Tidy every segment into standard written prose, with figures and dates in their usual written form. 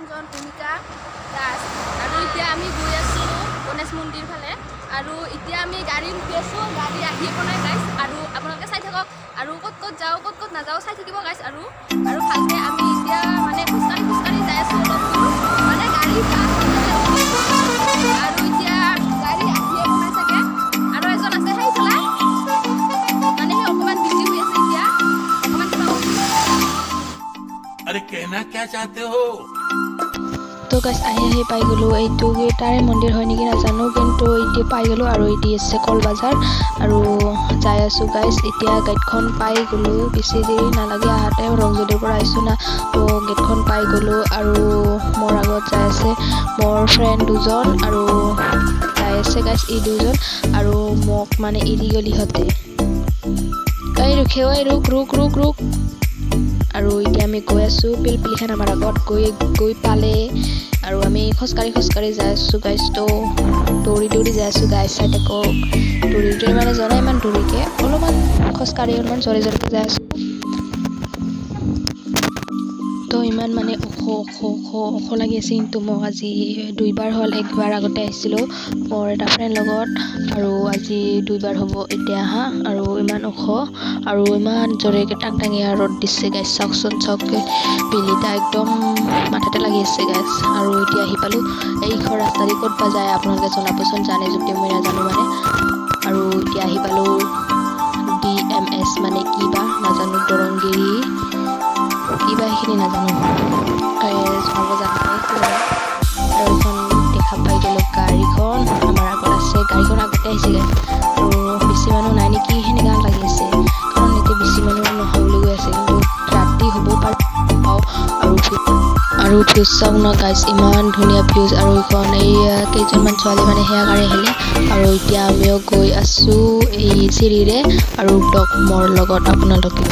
নিৰঞ্জন ভূমিকা দাস আৰু এতিয়া আমি গৈ আছোঁ গণেশ মন্দিৰ ফালে আৰু এতিয়া আমি গাড়ী ৰখি আছোঁ গাড়ী আহি পোৱা গাইছ আৰু আপোনালোকে চাই থাকক আৰু ক'ত ক'ত যাওঁ ক'ত ক'ত নাযাওঁ চাই থাকিব গাইছ আৰু ভালকৈ আমি এতিয়া মানে খোজকাঢ়ি যাই আছোঁ অলপ দূৰ মানে গাড়ী আৰু এতিয়া গাড়ী আহিয়ে পোৱা চাগে আৰু এজন আছে সেইফালে মানে সেই অকণমান বিজি হৈ আছে এতিয়া অকণমান अरे कहना क्या चाहते हो তো গাইছ আহি পাই গ'লোঁ এইটো তাৰে মন্দিৰ হয় নেকি নাজানো কিন্তু এতিয়া পাই গ'লোঁ আৰু এটি আছে কলবাজাৰ আৰু যাই আছোঁ গাইছ এতিয়া গেটখন পাই গ'লোঁ বেছি দেৰি নালাগে আহাতে ৰংজুলিৰ পৰা আহিছোঁ না তো গেটখন পাই গ'লোঁ আৰু মোৰ আগত যাই আছে মোৰ ফ্ৰেণ্ড দুজন আৰু যাই আছে গাইছ এই দুজন আৰু মোক মানে এৰি গ'ল ইহঁতে ৰুক আৰু এতিয়া আমি গৈ আছোঁ পিলপিলিখান আমাৰ আগত গৈ পালে আৰু আমি খোজকাঢ়ি যাই আছোঁ গাইছ তো দৌৰি যাই আছোঁ গাইছ চাই থাকক দৌৰি মানে জনা ইমান দৌৰিকৈ অলপমান খোজকাঢ়ি অলপমান জোৰে যাই আছোঁ তো ইমান মানে ওখ লাগি আছে কিন্তু মোক আজি দুইবাৰ হ'ল একবাৰ আগতে আহিছিলোঁ মোৰ এটা ফ্ৰেণ্ড লগত আৰু আজি দুইবাৰ হ'ব এতিয়া আৰু ইমান ওখ আৰু ইমান জোৰেকৈ টাংটাঙীয়া ৰ'দ দিছে গাইছ চাওকচোন বিলিটা একদম মাথাতে লাগি আছে গাইছ আৰু এতিয়া আহি পালোঁ এইখন ৰাস্তা দি ক'ত বা যায় আপোনালোকে জনাবচোন জানে যদি মই নাজানো মানে আৰু এতিয়া আহি পালোঁ DMS মানে কিবা নাজানো দৰংগিৰি কিবা সেইখিনি নাজানো জনাব জানে আৰু এইখন দেখা পাই গ'লোঁ গাড়ীখন আমাৰ আগত আছে গাড়ীখন আগতে আহিছে আৰু বেছি মানুহ নাই নেকি সেনেকুৱা লাগি আছে কাৰণ এতিয়া বেছি মানুহ নহয় বুলি গৈ আছে কিন্তু ৰাতি হ'ব পাৰে আৰু ভিউজ চাওক ন গাইছ ইমান ধুনীয়া ভিউজ আৰু এইখন এই কেইজনমান ছোৱালী মানে সেয়া গাড়ী আহিলে আৰু এতিয়া আমিও গৈ আছোঁ এই চিৰিৰে আৰু মোৰ লগত আপোনালোকে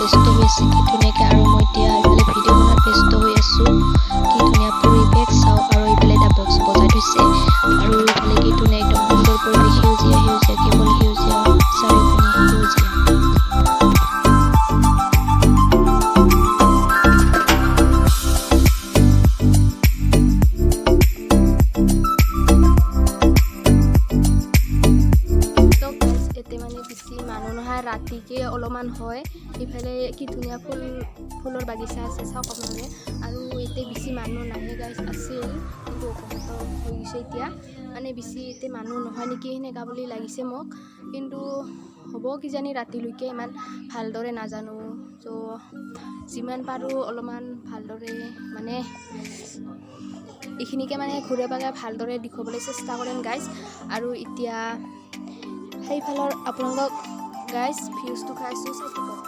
ব্যস্ত হৈ আছে কি ধুনীয়াকৈ আৰু মই এতিয়া এইফালে ভিডিঅ' বনাত ব্যস্ত হৈ আছোঁ কি ধুনীয়া পৰিৱেশ চাওঁ আৰু এইফালে এটা বক্স বজাই থৈছে আৰু এইফালে কি ধুনীয়া একদম সুন্দৰ পৰিৱেশ সেউজীয়া সেউজীয়া কেৱল সেউজীয়া চাৰিওপিনে সেউজীয়া ৰাতিকে অলপমান হয় ইফালে কি ধুনীয়া ফুলৰ বাগিচা আছে চাওক আপোনালোকে আৰু এতিয়া বেছি মানুহ নাহে গাইছ আছিল কিন্তু অসুবিধা হৈ গৈছে এতিয়া মানে বেছি এতিয়া মানুহ নহয় নেকি সেনেকা বুলি লাগিছে মোক কিন্তু হ'ব কিজানি ৰাতিলৈকে ইমান ভালদৰে নাজানো ত' যিমান পাৰোঁ অলপমান ভালদৰে মানে এইখিনিকে মানে ঘূৰে পাকে ভালদৰে দেখুৱাবলৈ চেষ্টা কৰিম গাইছ আৰু এতিয়া সেইফালৰ আপোনালোকক গাইজ ভিউজটো খাইছোঁ চাই থাকক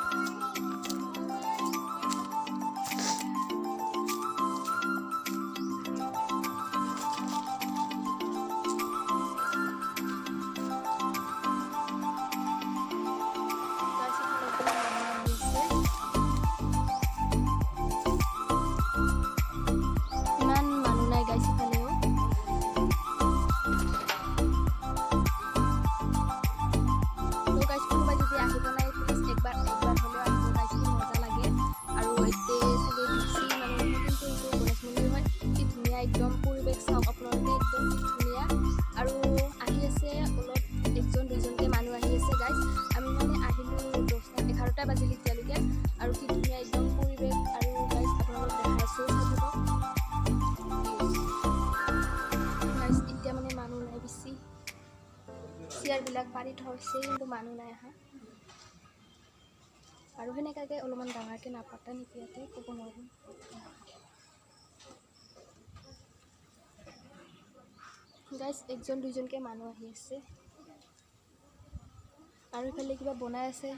ইমান মানুহ নাই গাইজ ইফালেও একদম পৰিৱেশ চাওক আপোনালোকে একদম ধুনীয়া আৰু আহি আছে অলপ একজন দুইজনকৈ মানুহ আহি আছে গাইজ আমি মানে আহিলোঁ 10-11টা বাজিল এতিয়ালৈকে আৰু কি ধুনীয়া একদম পৰিৱেশ আৰু গাইজ আপোনালোকক দেখাইছোঁ চাই থাকক গাইজ এতিয়া মানে মানুহ নাই বেছি চেয়াৰবিলাক পাৰি থৈছে কিন্তু মানুহ নাই আহা আৰু সেনেকুৱাকৈ অলপমান ডাঙৰকৈ নাপাতা নেকি ইয়াতে ক'ব নোৱাৰিম গাইজ একজন দুইজনকৈ মানুহ আহি আছে আৰু ইফালে কিবা বনাই আছে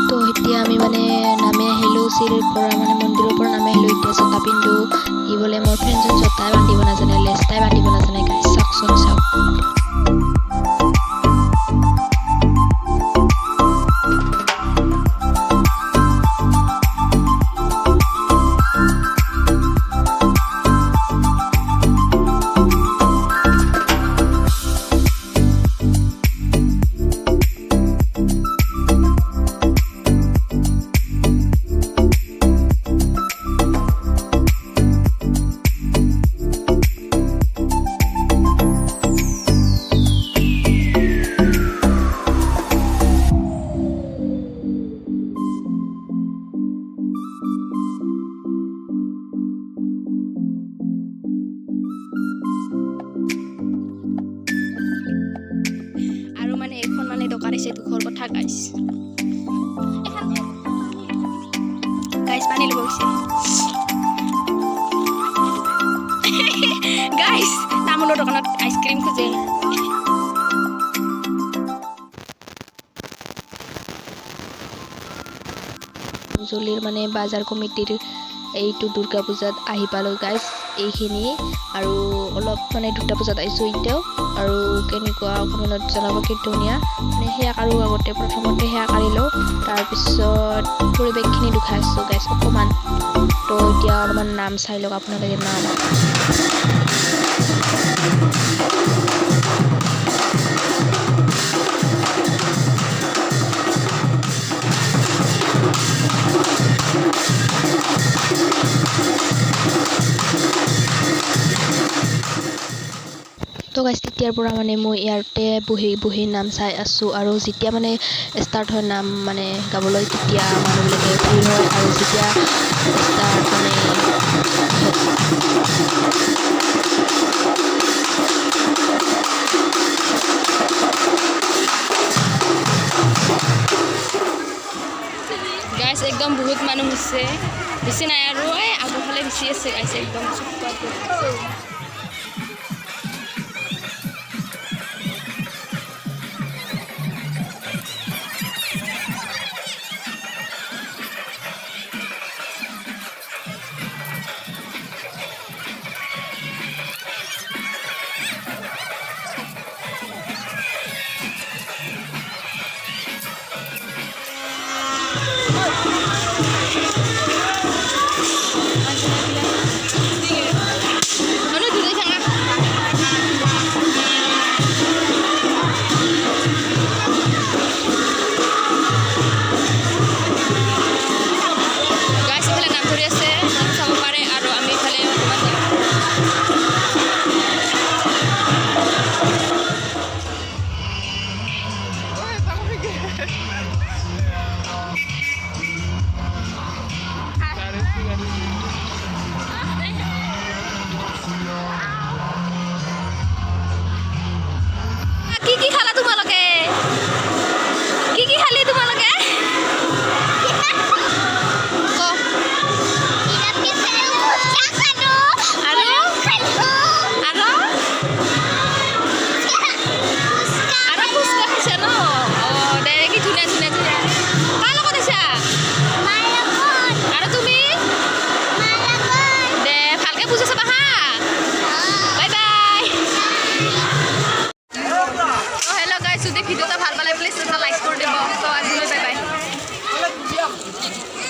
তো এতিয়া আমি মানে নামি আহিলোঁ চিৰিৰ পৰা মানে মন্দিৰৰ পৰা নামি আহিলোঁ এতিয়া জোতা পিন্ধো ই বোলে মোৰ ফ্ৰেণ্ডজন জোতাই বান্ধিব নাজানে লেষ্টাই বান্ধিব নাজানে গাইজ চাওকচোন চাওক দোকান আছে দুখৰ কথা গাইজ গাইজ পানী ল'ব গৈছে গাইজ তামোলৰ দোকানত আইচক্ৰীম খোজে জুলিৰ মানে বাজাৰ কমিটিৰ এইটো দুৰ্গা পূজাত আহি পালোঁ গাইজ এইখিনি আৰু অলপ মানে 2টা বজাত আহিছোঁ এতিয়াও আৰু কেনেকুৱা কমেণ্টত জনাব কি ধুনীয়া মানে সেয়া কাৰো আগতে প্ৰথমতে সেয়া কাঢ়ি লওঁ তাৰপিছত পৰিৱেশখিনি দেখাই আছোঁ গাইজ অকণমান তো এতিয়া অলপমান নাম চাই লওক আপোনালোকে নাম তো গাইজ তেতিয়াৰ পৰা মানে মই ইয়াতে বহি নাম চাই আছোঁ আৰু যেতিয়া মানে ষ্টাৰ্ট হয় নাম মানে গাবলৈ তেতিয়া মানুহবিলাকে ভিৰ হয় আৰু যেতিয়া ষ্টাৰ্ট মানে গাইজ একদম বহুত মানুহ হৈছে বেছি নাই আৰু এই আগৰফালে বেছি আছে গাইজ একদম চুপ